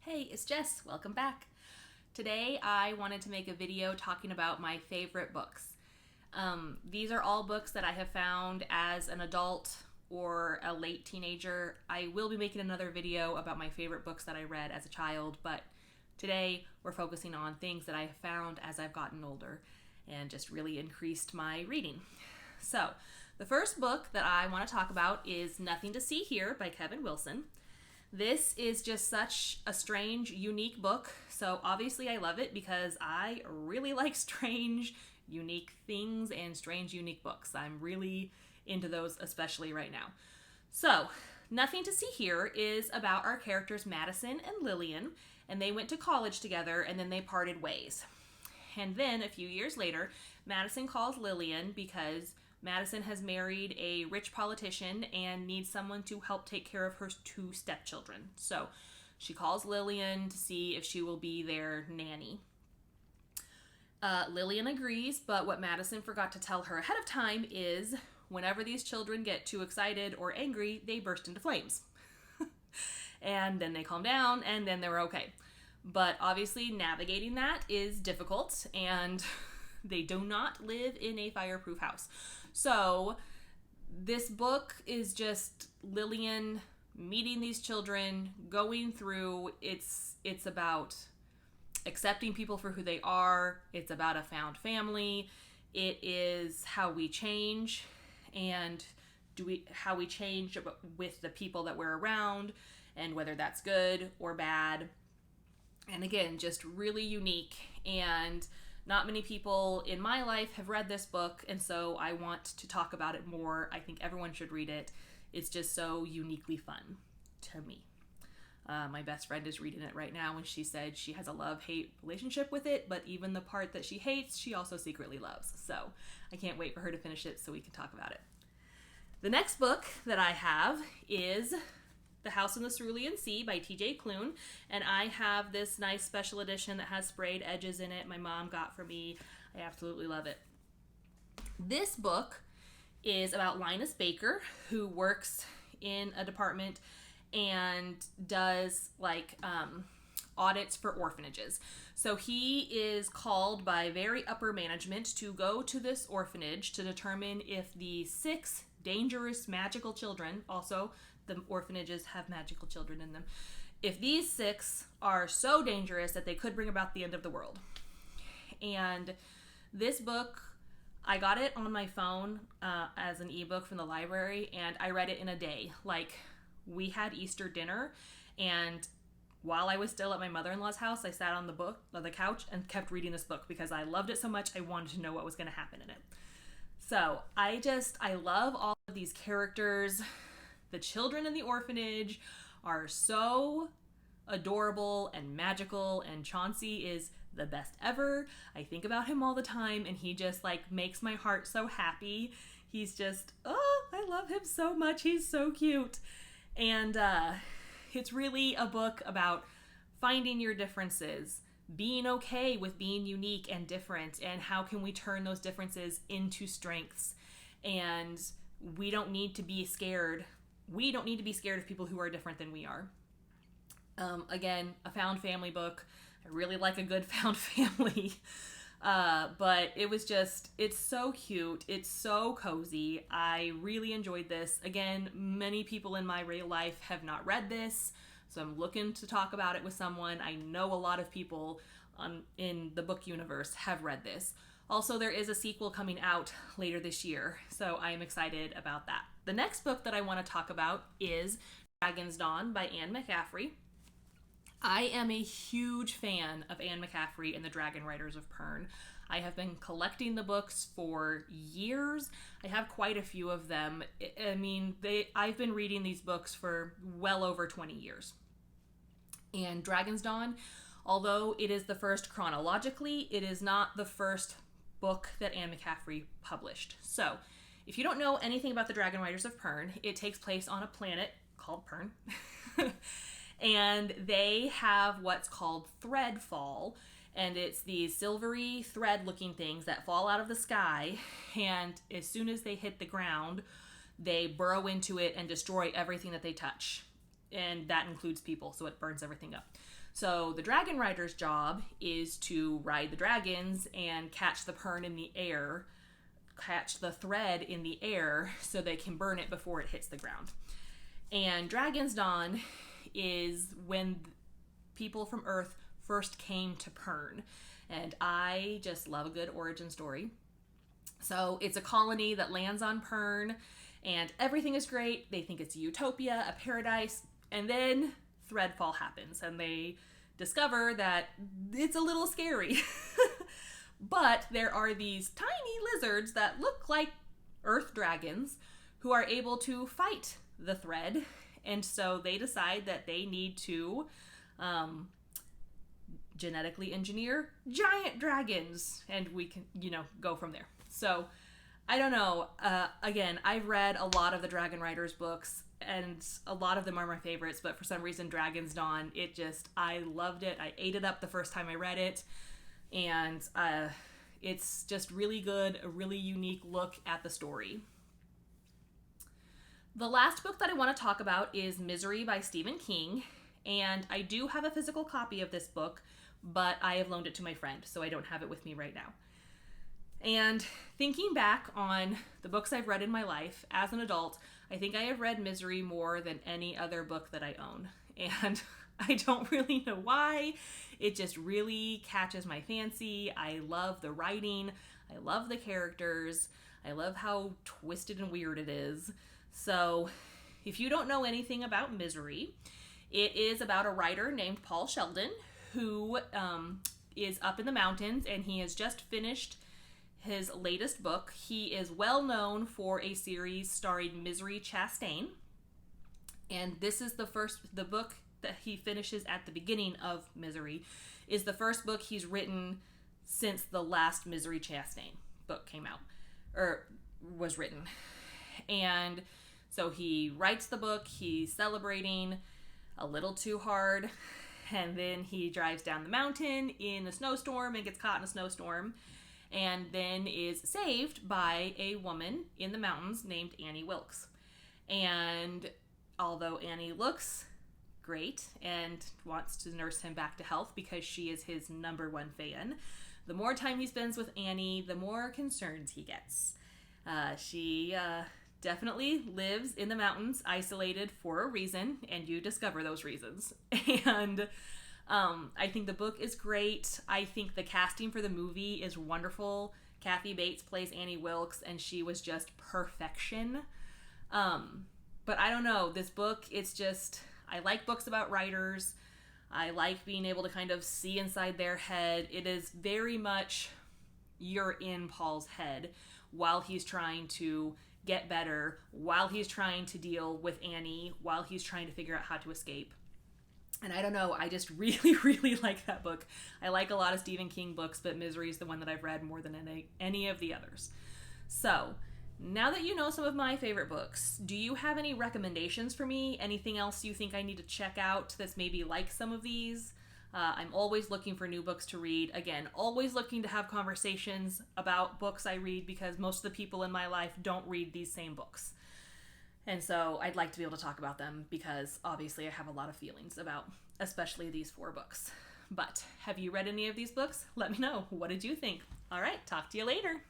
Hey, it's Jess. Welcome back. Today I wanted to make a video talking about my favorite books. These are all books that I have found as an adult or a late teenager. I will be making another video about my favorite books that I read as a child, but today we're focusing on things that I have found as I've gotten older and just really increased my reading. So, the first book that I want to talk about is Nothing to See Here by Kevin Wilson. This is just such a strange, unique book. So obviously I love it because I really like strange, unique things and strange, unique books. I'm really into those, especially right now. So, Nothing to See Here is about our characters Madison and Lillian, and they went to college together and then they parted ways. And then a few years later, Madison calls Lillian because Madison has married a rich politician and needs someone to help take care of her two stepchildren. So she calls Lillian to see if she will be their nanny. Lillian agrees, but what Madison forgot to tell her ahead of time is whenever these children get too excited or angry, they burst into flames. And then they calm down, and then they're okay. But obviously, navigating that is difficult, and they do not live in a fireproof house. So, this book is just Lillian meeting these children, going through, it's about accepting people for who they are. It's about a found family. It is how we change and how we change with the people that we're around and whether that's good or bad. And again, just really unique, and not many people in my life have read this book, and so I want to talk about it more. I think everyone should read it. It's just so uniquely fun to me. My best friend is reading it right now, and she said she has a love-hate relationship with it, but even the part that she hates, she also secretly loves. So I can't wait for her to finish it so we can talk about it. The next book that I have is The House in the Cerulean Sea by T.J. Klune, and I have this nice special edition that has sprayed edges in it my mom got for me. I absolutely love it. This book is about Linus Baker, who works in a department and does audits for orphanages. So he is called by very upper management to go to this orphanage to determine if the 6 dangerous magical children, also the orphanages have magical children in them, if these 6 are so dangerous that they could bring about the end of the world. And this book, I got it on my phone as an ebook from the library, and I read it in a day. We had Easter dinner, and while I was still at my mother-in-law's house, I sat on the couch and kept reading this book because I loved it so much. I wanted to know what was going to happen in it. So I love all of these characters. The children in the orphanage are so adorable and magical, and Chauncey is the best ever. I think about him all the time, and he just makes my heart so happy. He's just, I love him so much. He's so cute. And it's really a book about finding your differences, being okay with being unique and different, and how can we turn those differences into strengths. And we don't need to be scared. We don't need to be scared of people who are different than we are. Again, a found family book. I really like a good found family. But it's so cute. It's so cozy. I really enjoyed this. Again, many people in my real life have not read this, so I'm looking to talk about it with someone. I know a lot of people in the book universe have read this. Also, there is a sequel coming out later this year, so I am excited about that. The next book that I want to talk about is Dragon's Dawn by Anne McCaffrey. I am a huge fan of Anne McCaffrey and the Dragon Riders of Pern. I have been collecting the books for years. I have quite a few of them. I've been reading these books for well over 20 years. And Dragon's Dawn, although it is the first chronologically, it is not the first book that Anne McCaffrey published. So, if you don't know anything about the Dragon Riders of Pern, it takes place on a planet called Pern. And they have what's called threadfall, and it's these silvery thread-looking things that fall out of the sky, and as soon as they hit the ground, they burrow into it and destroy everything that they touch. and that includes people, so it burns everything up. So the dragon rider's job is to ride the dragons and catch the pern in the air, catch the thread in the air so they can burn it before it hits the ground. And Dragon's Dawn is when people from Earth first came to Pern. And I just love a good origin story. So it's a colony that lands on Pern, and everything is great. They think it's a utopia, a paradise, and then Threadfall happens, and they discover that it's a little scary. But there are these tiny lizards that look like earth dragons who are able to fight the thread, and so they decide that they need to genetically engineer giant dragons, and we can, go from there. So, I don't know. Again, I've read a lot of the Dragon Riders books, and a lot of them are my favorites, but for some reason, Dragon's Dawn, I loved it. I ate it up the first time I read it, and it's just really good, a really unique look at the story. The last book that I want to talk about is Misery by Stephen King, and I do have a physical copy of this book, but I have loaned it to my friend, so I don't have it with me right now. And thinking back on the books I've read in my life as an adult, I think I have read Misery more than any other book that I own. And I don't really know why. It just really catches my fancy. I love the writing. I love the characters. I love how twisted and weird it is. So if you don't know anything about Misery, it is about a writer named Paul Sheldon who is up in the mountains, and he has just finished his latest book. He is well known for a series starring Misery Chastain, and this is the book that he finishes at the beginning of Misery is the first book he's written since the last Misery Chastain book came out, or was written. And so he writes the book, he's celebrating a little too hard, and then he drives down the mountain in a snowstorm and gets caught in a snowstorm, and then is saved by a woman in the mountains named Annie Wilkes. And although Annie looks great and wants to nurse him back to health because she is his number one fan, the more time he spends with Annie, the more concerned he gets. She definitely lives in the mountains, isolated for a reason, and you discover those reasons. And I think the book is great. I think the casting for the movie is wonderful. Kathy Bates plays Annie Wilkes, and she was just perfection. But I don't know, this book, it's just, I like books about writers. I like being able to kind of see inside their head. It is very much you're in Paul's head while he's trying to get better, while he's trying to deal with Annie, while he's trying to figure out how to escape. And I don't know, I just really, really like that book. I like a lot of Stephen King books, but Misery is the one that I've read more than any of the others. So, now that you know some of my favorite books, do you have any recommendations for me? Anything else you think I need to check out that's maybe like some of these? I'm always looking for new books to read. Again, always looking to have conversations about books I read because most of the people in my life don't read these same books. And so I'd like to be able to talk about them because obviously I have a lot of feelings about especially these 4 books. But have you read any of these books? Let me know. What did you think? All right, talk to you later.